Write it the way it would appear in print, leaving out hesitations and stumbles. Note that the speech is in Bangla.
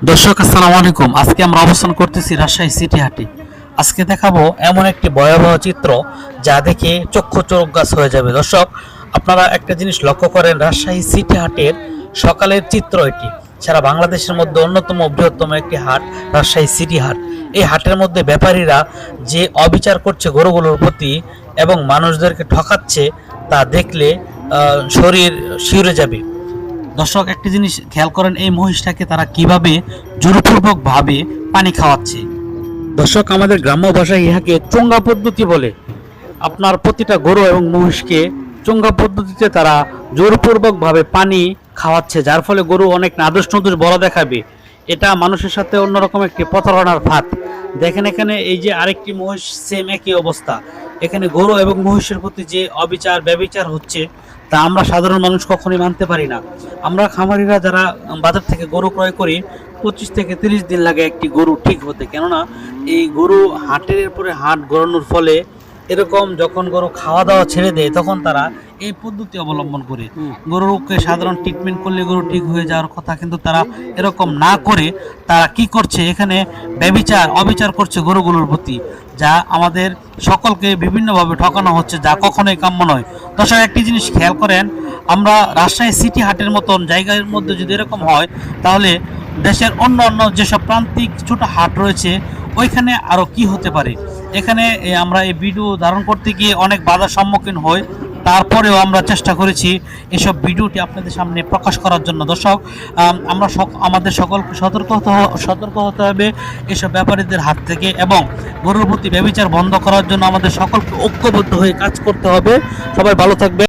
দর্শক আসসালামু আলাইকুম। আজকে আমরা অবস্থান করতেছি রাজশাহী সিটি হাটে। আজকে দেখাবো এমন একটি ভয়াবহ চিত্র যা দেখে চক্ষু চোখ গাছ হয়ে যাবে। দর্শক, আপনারা একটা জিনিস লক্ষ্য করেন, রাজশাহী সিটি হাটের সকালের চিত্র এটি। সারা বাংলাদেশের মধ্যে অন্যতম বৃহত্তম একটি হাট রাজশাহী সিটি হাট। এই হাটের মধ্যে ব্যাপারীরা যে অবিচার করছে গরুগুলোর প্রতি এবং মানুষদেরকে ঠকাচ্ছে, তা দেখলে শরীর শিউরে যাবে। দর্শক, একটি জিনিস খেয়াল করেন, এই মহিষটাকে তারা কিভাবে জোরপূর্বক ভাবে পানি খাওয়াচ্ছে। দর্শক, আমাদের গ্রাম্য ভাষায় ইহাকে চোঙ্গা পদ্ধতি বলে। আপনার প্রতিটা গরু এবং মহিষকে চোঙ্গা পদ্ধতিতে তারা জোরপূর্বক ভাবে পানি খাওয়াচ্ছে, যার ফলে গরু অনেক নাদুস নুদুস বড় দেখাবে। এটা মানুষের সাথে অন্যরকম একটি প্রতারণার ফাঁদ। দেখেন এখানে এই যে আরেকটি মহিষ, সেম একই অবস্থা। এখানে গরু এবং মহিষের প্রতি যে অবিচার ব্যবিচার হচ্ছে, তা আমরা সাধারণ মানুষ কখনোই মানতে পারি না। আমরা খামারিরা যারা বাজার থেকে গরু ক্রয় করি, 25 থেকে 30 দিন লাগে একটি গরু ঠিক হতে। কেননা এই গরু হাটের পরে হাট গড়ানোর ফলে এরকম যখন গরু খাওয়া দাওয়া ছেড়ে দেয়, তখন তারা এই পদ্ধতি অবলম্বন করে গরুকে সাধারণ ট্রিটমেন্ট করলে গরু ঠিক হয়ে যাওয়ার কথা, কিন্তু তারা এরকম না করে তারা কি করছে, এখানে ব্যভিচার অবিচার করছে গরুগুলোর প্রতি, যা আমাদের সকলকে বিভিন্নভাবে ঠকানো হচ্ছে, যা কখনোই কাম্য নয়। দর্শক, একটি জিনিস খেয়াল করেন, আমরা রাজশাহী সিটি হাটের মতন জায়গার মধ্যে যদি এরকম হয়, তাহলে দেশের অন্য অন্য যেসব প্রান্তিক ছোট হাট রয়েছে, ওইখানে আরও কি হতে পারে। এখানে আমরা এই ভিডিও ধারণ করতে গিয়ে অনেক বাধার সম্মুখীন হই, তারপরেও আমরা চেষ্টা করেছি এসব ভিডিওটি আপনাদের সামনে প্রকাশ করার জন্য। দর্শক, আমরা আমাদের সকলকে সতর্ক হতে হবে এসব ব্যাপারীদের হাত থেকে, এবং গরুর প্রতি ব্যভিচার বন্ধ করার জন্য আমাদের সকলকে ঐক্যবদ্ধ হয়ে কাজ করতে হবে। সবাই ভালো থাকবে।